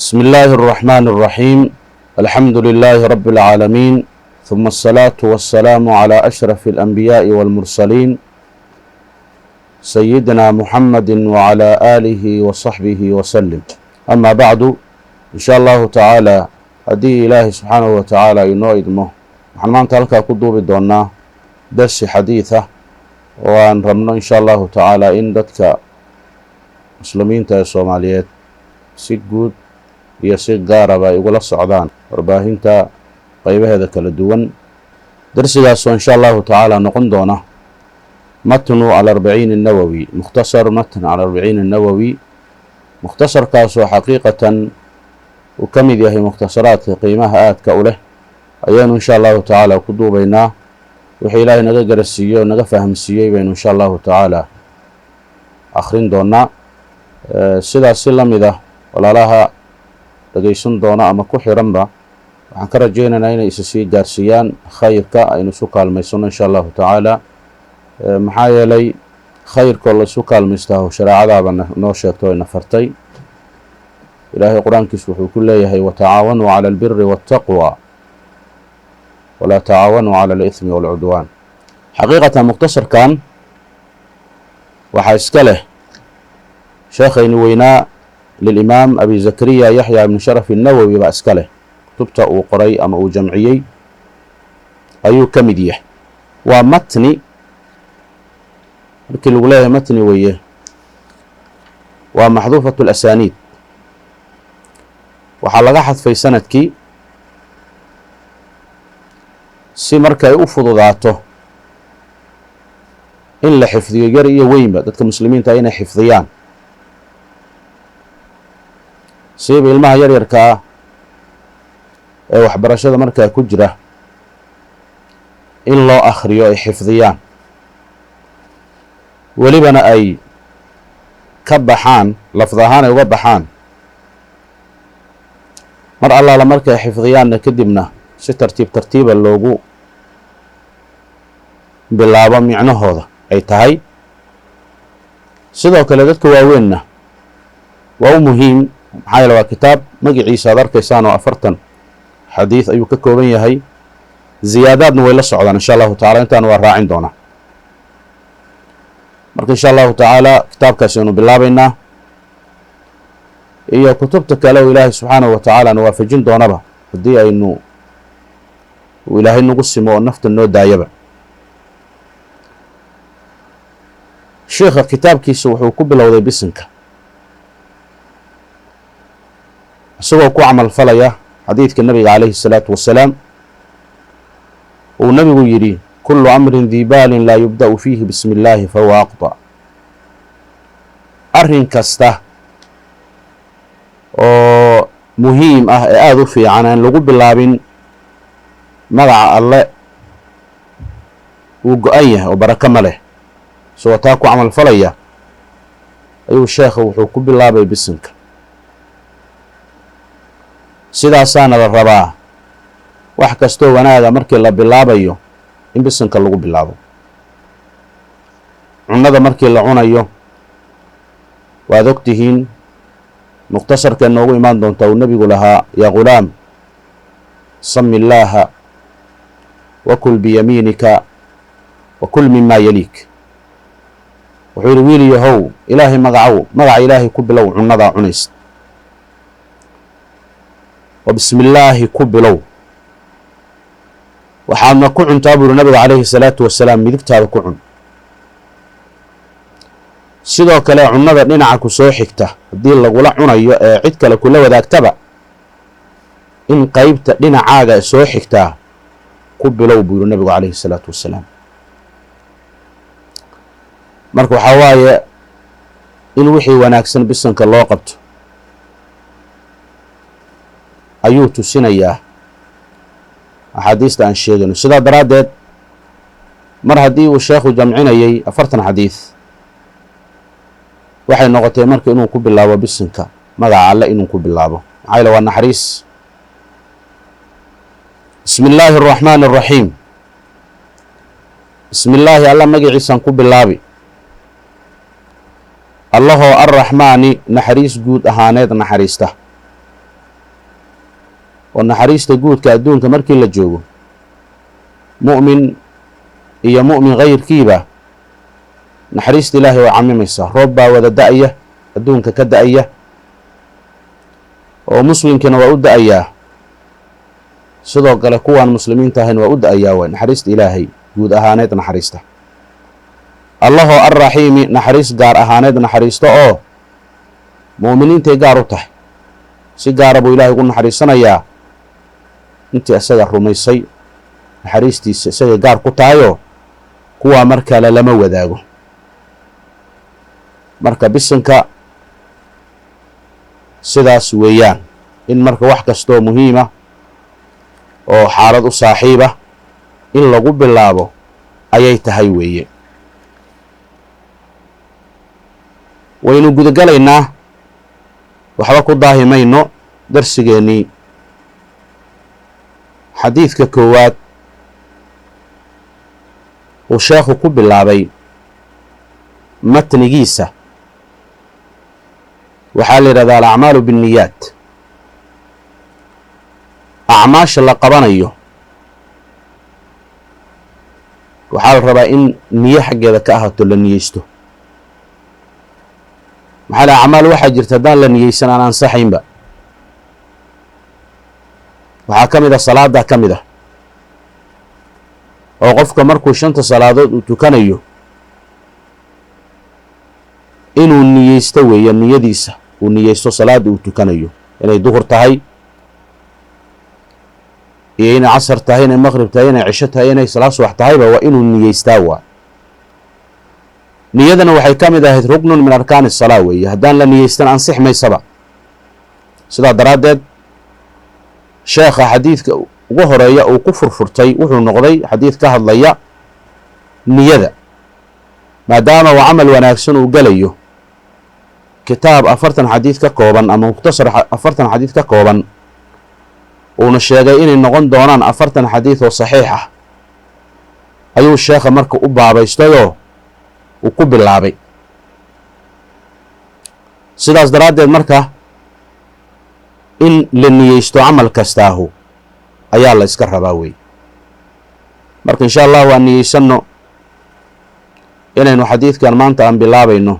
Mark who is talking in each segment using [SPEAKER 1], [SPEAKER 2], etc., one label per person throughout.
[SPEAKER 1] بسم الله الرحمن الرحيم. الحمد لله رب العالمين، ثم الصلاة والسلام على أشرف الأنبياء والمرسلين سيدنا محمد وعلى آله وصحبه وسلم. أما بعد، إن شاء الله تعالى هدي إلهي سبحانه وتعالى ينوئدمه waxaan maanta halkaa ku duubi doonaa darsi xadiid ah oo aan rabno insha allahu tacaala in dadka muslimiinta ee soomaaliyeed si guud iyo si gaaraba ay ugula socdaan warbaahinta qaybaheeda kala duwan. darsigaasoo insha allahu tacaala noqon doona matnu al-40 an-nawawi, mukhtasar matn al-40 an-nawawi. mukhtasarkaasoo xaqiiqatan uu ka mid yahay mukhtasaraadka qiimaha aadka u leh ayaanu insha allahu tacaala ku duubaynaa. wixii ilaahay naga garasiiyey oo naga fahamsiiyey baynu insha allahu tacaala akhrin doonaa. sidaas si la mid ah walaalaha dhagaysan doona ama ku xiranba waxaan ka rajaynaynaa inay isa sii gaarsiiyaan khayrka aynu isu kaalmaysano insha allahu tacaala. maxaa yeelay khayrkoo la isu kaalmaystaho shareecadaaba noo sheegto ay nafartay. ilaahay qur-aankiisu wuxuu ku leeyahay watacaawanuu cala albiri waataqwa walaa tacaawanuu cala alithmi waalcudwaan. xaqiiqatan mukhtasarkan waxaa iska leh sheekhayni weynaa lilimaam abi zakariya yaxya ibni sharaf الnawowi baa iska leh. kutubta uu qoray ama uu jamciyey ayuu ka mid yahay. waa matni, markii lagu leeyahay matni weeye, waa maxduufat اlasaniid. waxaa laga xadfay sanadkii si markay u fududaato in la xifdiyo yar iyo weynba dadka muslimiinta inay xifdiyaan, siiba ilmaha yaryarkaa ee waxbarashada markaa ku jira in loo akhriyo ay xifdiyaan, welibana ay ka baxaan lafd ahaan ay uga baxaan mar allaala markay xifdiyaanna kadibna si tartiib tartiiba loogu bilaabo micnahooda ay tahay. sidoo kale dadka waaweynna waa u muhiim, maxaa yeele waa kitaab magaciisa aad arkaysaan oo 40 xadiid ayuu ka kooban yahay. ziyaadaadna way la socdaan insha allahu tacala, intaan waa raacin doonaa. marka insha allahu tacaala kitaabkaasi aynu bilaabaynaa iyo kutubta kale oo ilaahay subxaanahu wa tacaala na waafajin doonaba haddii aynu uu ilaahay nagu simo oo nafta noo daayaba. sheikha kitaabkiisa wuxuu ku bilowday bisinka isagoo ku camal falaya xadiidka nabiga calayhi الsalaatu wasalaam uu nabigu yidhi kulu amrin dii baalin laa yubda'u fiihi bismi اllaahi fahuwa aqطع. arrin kasta oo muhiim ah ee aada u fiican aan lagu bilaabin magaca alle wuu go-an yahay oo barako ma leh. isagoo taa ku camal falaya ayuu sheekha wuxuu ku bilaabay bisinka. sidaasaana la rabaa wax kastoo wanaaga markii la bilaabayo in bisinka lagu bilaabo. cunada markii la cunayo waad ogtihiin mukhtasarkee noogu imaan doontaa uu nebigu lahaa yaa ghulaam sami illaaha wakul biyamiinika wakul mima yaliik. wuxuu yidhi wiil yahow ilaahay magaca ilaahay ku bilow cunadaa cunaysa oo bismi illaahi ku bilow, waxaadna ku cuntaa buu yihi nabiga calayhi الsalaatu wasalaam midigtaada ku cun. sidoo kale cunada dhinaca ku soo xigta haddii lagula cunayo ee cid kale kula wadaagtaba in qeybta dhinacaaga soo xigtaa ku bilow buu yihi nabigu calayhi الsalaatu wasalaam. marka waxaa waaye in wixii wanaagsan bisanka loo qabto ayuu tusinayaa axaadiista aan sheegayno. sidaa daraaddeed mar haddii uu sheekhu jamcinayay 40 xadiid waxay noqotay marka inuu ku bilaabo bisinka magaca alle inuu ku bilaabo, maxaa yeele waa naxariis. bismi illaahi الraxmaani الraxiim. bismi illaahi alla magaciisaan ku bilaabi allahoo arraxmaani naxariis guud ahaaneed naxariista ونحريست جود كأدون كمركي للجوجو مؤمن إيا مؤمن غير كيبة نحريست الله وعمم السه ربا وذا دأية أدون كدأية ومسلم كان وأود أياه صدق لكوان المسلمين تهن وأود أياه ونحريست إلهي جود أهانات نحريسته الله الرحيم نحريس جار أهانات نحريسته أو مؤمنين تجاروا ته سجار أبو إلهي يقول نحريسنا يا أنت أسجر رميسي نحريستي سجار قطعيو كوا مركا لما وذاقو مركا بسنكا sidaas weeyaan in marka wax kastoo muhiima oo xaalad u saaxiiba in lagu bilaabo ayay tahay weeye waynu gudagalaynaa waxba ku daahimayno darsigeennii xadiidka koowaad uu sheekhu ku bilaabay matnigiisa waxaa la yidhahdaa alacmaalu binniyaat acmaasha la qabanayo waxaa la rabaa in niyo xaggeeda ka ahaato la niyeysto maxaa la acmaal waxaa jirta haddaan la niyeysan aan ansaxaynba waxaa ka mid a salaada ka mid ah oo qofka markuu 5 salaadood uu tukanayo inuu niyeysto weeyo niyadiisa uu niyeysto salaada uu tukanayo inay duhur tahay iyo inay casr tahay inay maghrib tahay inay cisho tahay inay salaad subax tahayba waa inuu niyeystaa waa niyadana waxay ka mid ahayd ruknun min arkaan as-salaa weeye haddaan la niyeystan ansix maysaba sidaa daraaddeed sheekha xadiidka ugu horeeya uu ku furfurtay wuxuu noqday xadiid ka hadlaya niyada maadaama uu camal wanaagsan uu galayo kitaab 40 xadiid ka kooban ama mukhtasar 40 xadiid ka kooban uuna sheegay inay noqon doonaan 40 xadiid oo saxiix ah ayuu sheekha marka u baabaystayoo uu ku bilaabay sidaas daraaddeed marka in la niyeysto camal kastaahu ayaa la iska rabaa wey marka insha allah waan niyeysanno inaynu xadiidkan maanta aan bilaabayno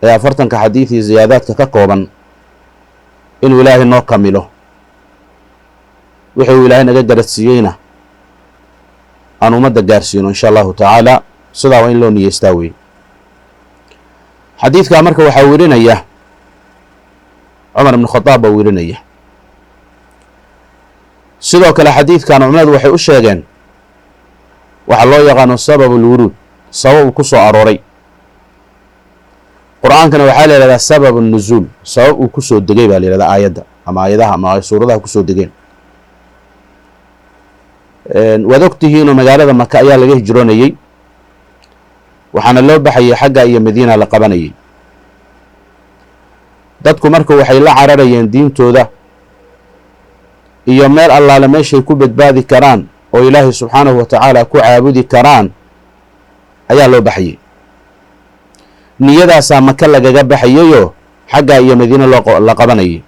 [SPEAKER 1] ee 40 xadiid iyo ziyaadaadka ka kooban inuu ilaahay noo kamilo wixii uu ilaahay naga garadsiiyeyna aan ummadda gaarsiino insha allahu tacaala sidaa waa in loo niyeystaa wey xadiidkaa marka waxaa werinaya cumar ibn khadaab baa werinaya sidoo kale xadiidkan culimadu waxay u sheegeen waxaa loo yaqaano sabab ulwuruud sabab uu ku soo arooray qur-aankana waxaa la yidhahdaa sabab nuzuul sabab uu ku soo degay baa la yidhahdaa aayadda ama aayadaha ama suuradaha ku soo degeen waad ogtihiinoo magaalada maka ayaa laga hijroonayey waxaana loo baxayay xagga iyo madiina la qabanayay dadku marka waxay la cararayeen diintooda iyo meel allaale meeshay ku badbaadi karaan oo ilaahay subxaanahu wa tacaala ku caabudi karaan ayaa loo baxayay niyadaasaa maka lagaga baxayayoo xagga iyo madiina la qabanayay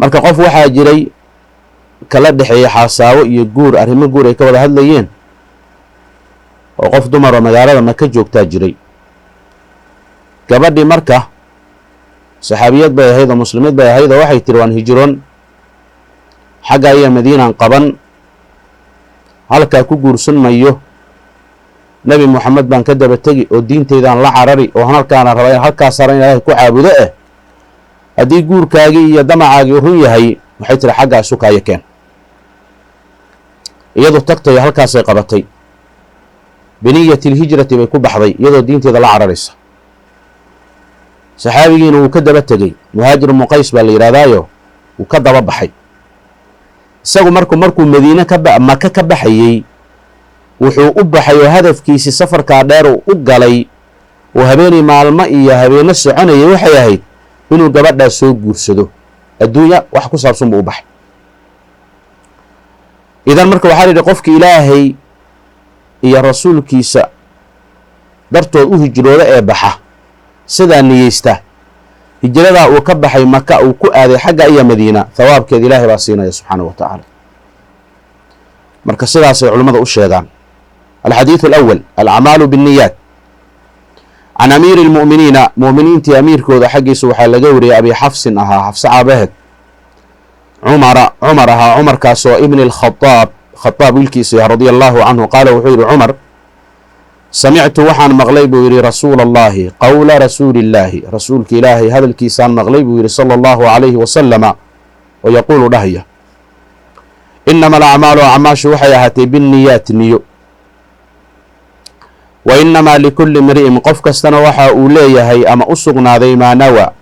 [SPEAKER 1] marka qof waxaa jiray kala dhexeeyay xaasaawo iyo guur arrimo guur ay ka wada hadlayeen oo qof dumar oo magaalada maka joogtaa jiray gabadhii marka saxaabiyad bay ahayd oo muslimid bay ahayd oo waxay tiri waan hijroon xagga iyo madiinaan qaban halkaa ku guursan mayo nebi moxamed baan ka daba tegi oo diinteydaan la carari oo halkaana raba in halkaas sara in ilaahay ku caabudo haddii guurkaagii iyo damacaagii run yahay waxay tiri xaggaa isu kaaya keen iyadu tagtay halkaasay qabatay biniyati lhijrati bay ku baxday iyadoo diinteeda la cararaysa saxaabigiina wuu ka daba tegey muhaajir ibnu qays baa la yidhahdaayo wuu ka daba baxay isagu markuu madiine maka ka baxayey wuxuu u baxay oo hadafkiisii safarkaa dheer uu u galay oo habeenii maalmo iyo habeenno soconayay waxay ahayd inuu gabadhaas soo guursado adduunya wax ku saabsan buu u baxay idan marka waxaa la yidhi qofka ilaahay iyo rasuulkiisa dartood u hijrooda ee baxa sidaa niyeysta hijrada uu ka baxay maka uu ku aaday xagga iyo madiina thawaabkeed ilaahay baa siinaya subxaanahu wa tacaala. marka sidaasay culimmada u sheegaan. alxadiidu alawal alacmaalu biاnniyaat. can amiiri lmu'miniina mu'miniintii amiirkooda xaggiisa waxaa laga wariyey abi xafsin ahaa xafse caabaheed cumar ahaa cumarkaasoo ibni khadaab wiilkiisa yah radia allahu canhu qaala wuxuu yidhi cumar samictu waxaan maqlay buu yidhi rasuula allahi qowla rasuuli illaahi rasuulka ilaahay hadalkiisaan maqlay buu yidhi sala allahu calayhi wasalama oo yaquulu dhahaya inama alacmaalu acmaashu waxay ahaatay binniyaat niyo wa inamaa likulli imri'in qof kastana waxa uu leeyahay ama u sugnaaday maa nawa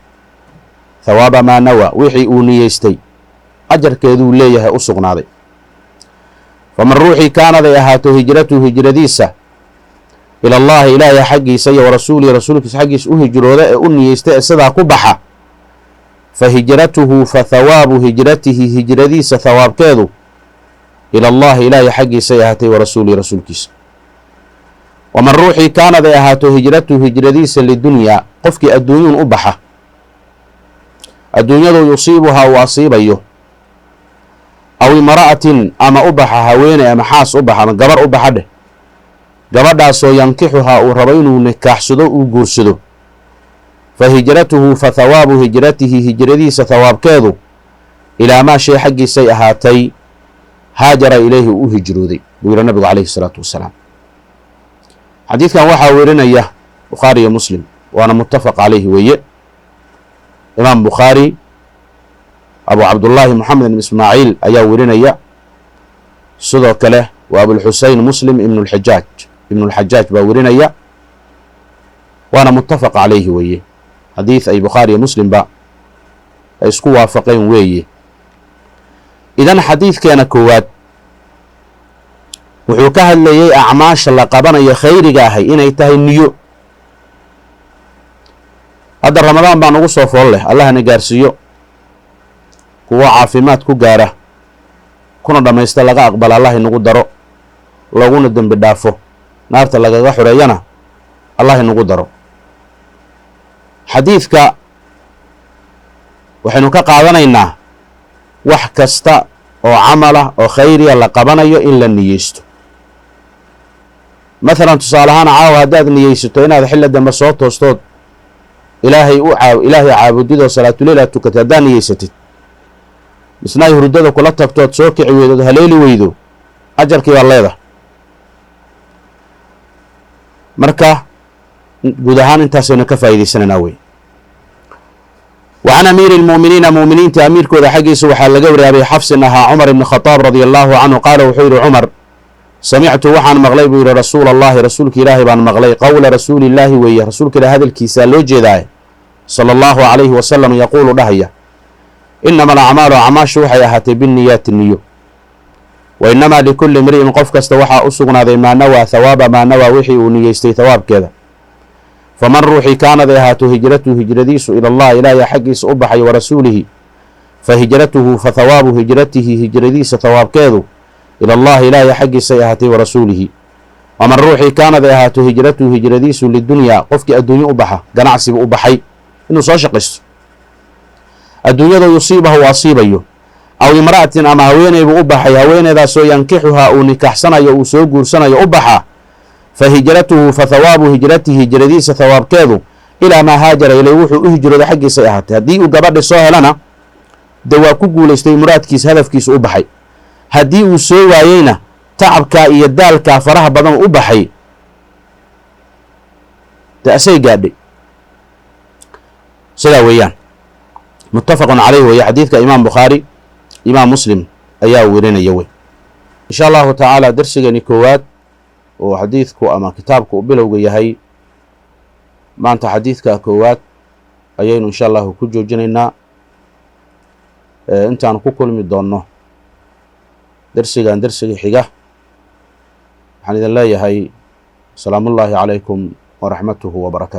[SPEAKER 1] thawaaba maa nawa wixii uu niyeystay ajarkeeduu leeyahay u sugnaaday. faman ruuxii kaanaday ahaato hijratuhu hijradiisa ila allahi ilaahay xaggiisa iyo warasuulihi rasuulkiisa xaggiisa u hijrooda ee u niyeystay ee sidaa ku baxa fa hijratuhu fa thawaabu hijratihi hijradiisa thawaabkeedu ila allahi ilaahay xaggiisay ahaatay warasuulihi rasuulkiisa. waman ruuxii kaanaday ahaato hijratuhu hijradiisa lidunyaa qofkii adduunyun u baxa adduunyadu yusiibuhaa uu asiibayo aw imra'atin ama u baxa haweeney ama xaas u baxa ama gabar u baxa dheh gabadhaasoo yankixuhaa uu rabo inuu nikaaxsado uu guursado fa hijratuhu fa thawaabu hijratihi hijradiisa thawaabkeedu ilaa maa shay xaggiisay ahaatay haajara ilayhi uu u hijrooday buu yihi nabigu calayhi salaatu wasalaam. xadiidkan waxaa werinaya bukhaari iyo muslim waana muttafaq calayhi weeye. imaam bukhaari abu cabdullaahi moxamed ibn ismaaciil ayaa werinaya, sidoo kale waa abulxusein muslim ibnulxajaaj baa werinaya, waana muttafaq calayhi weeye. xadiid ay bukhaari iyo muslimba ay isku waafaqeen weeye. idan xadiidkeena koowaad wuxuu ka hadlayay acmaasha la qabanayo khayriga ahay inay tahay niyo. hadda ramadaan baan ugu soo fool leh, allahna gaarsiiyo kuwa caafimaad ku gaara kuna dhammaysta laga aqbala allah inagu daro, looguna dembi dhaafo, naarta lagaga xoreeyana allah inagu daro. xadiidka waxaynu ka qaadanaynaa wax kasta oo camala oo khayriya la qabanayo in la niyeysto. maalan tusaale ahaan caawa haddaad niyeysato inaad xilli dambe soo toostood ilaahay caabudid oo salaatuleyl aad tukatid haddaad niyeysatid misna ay hurdada kula tagtood soo kici weydood haleeli weydo ajarkii baa leedahay. marka guud ahaan intaasaynu ka faa'iidaysanaynaa wey. wa can amiiri lmu'miniina mu'miniinta amiirkooda xaggiisa waxaa laga wariyay abi xafsin ahaa cumar ibni khadaab radia allahu canhu qaala wuxuu yidhi cumar samictu waxaan maqlay buu yidhi rasuula allahi rasuulka ilaahay baan maqlay qowla rasuuli illaahi weeye rasuulka ilaah hadalkiisaa loo jeedaay sala allahu calayhi wasalam yaquulu dhahaya inama alacmaalu acmaashu waxay ahaatay binniyaati niyo wa inamaa likulli imri'in qof kasta waxaa u sugnaaday maa nawaa thawaaba maa nawaa wixii uu niyeystay thawaabkeeda. faman ruuxii kaanaday ahaato hijratuhu hijradiisu ila allah ilaahay xaggiisa u baxay warasuulihi fa hijratuhu fa thawaabu hijratihi hijradiisa thawaabkeedu ila allahi ilaahay xaggiisay ahaatay warasuulihi. waman ruuxii kaanaday ahaato hijratuhu hijradiisu lidunyaa qofkii adduunyo u baxa ganacsiba u baxay inuu soo shaqaysto adduunyada yusiibaha uu asiibayo aw imra'atin ama haweeneybu u baxay haweeneydaasoo yankixuhaa uu nikaxsanayo uu soo guursanayo u baxa fa hijratuhu fa thawaabu hijratihi hijradiisa thawaabkeedu ilaa maa haajara ilay wuxuu u hijrooday xaggiisay ahaatay. haddii uu gabadhi soo helana dee waa ku guulaystay muraadkiisa hadafkiisa u baxay, haddii uu soo waayeyna tacabkaa iyo daalkaa faraha badan u baxay dee asay gaadhay. sidaa weeyaan muttafaqun calayh weeye. xadiidka imaam bukhaari imaam muslim ayaa werinaya wey. insha allahu tacaala darsigani koowaad oo xadiidku ama kitaabku u bilowga yahay maanta xadiidka koowaad ayaynu insha allahu ku joojinaynaa. intaan ku kulmi doonno darsigan darsiga xiga waxaan idin leeyahay salaamullaahi calaykum waraxmatuhu wabarakaatu.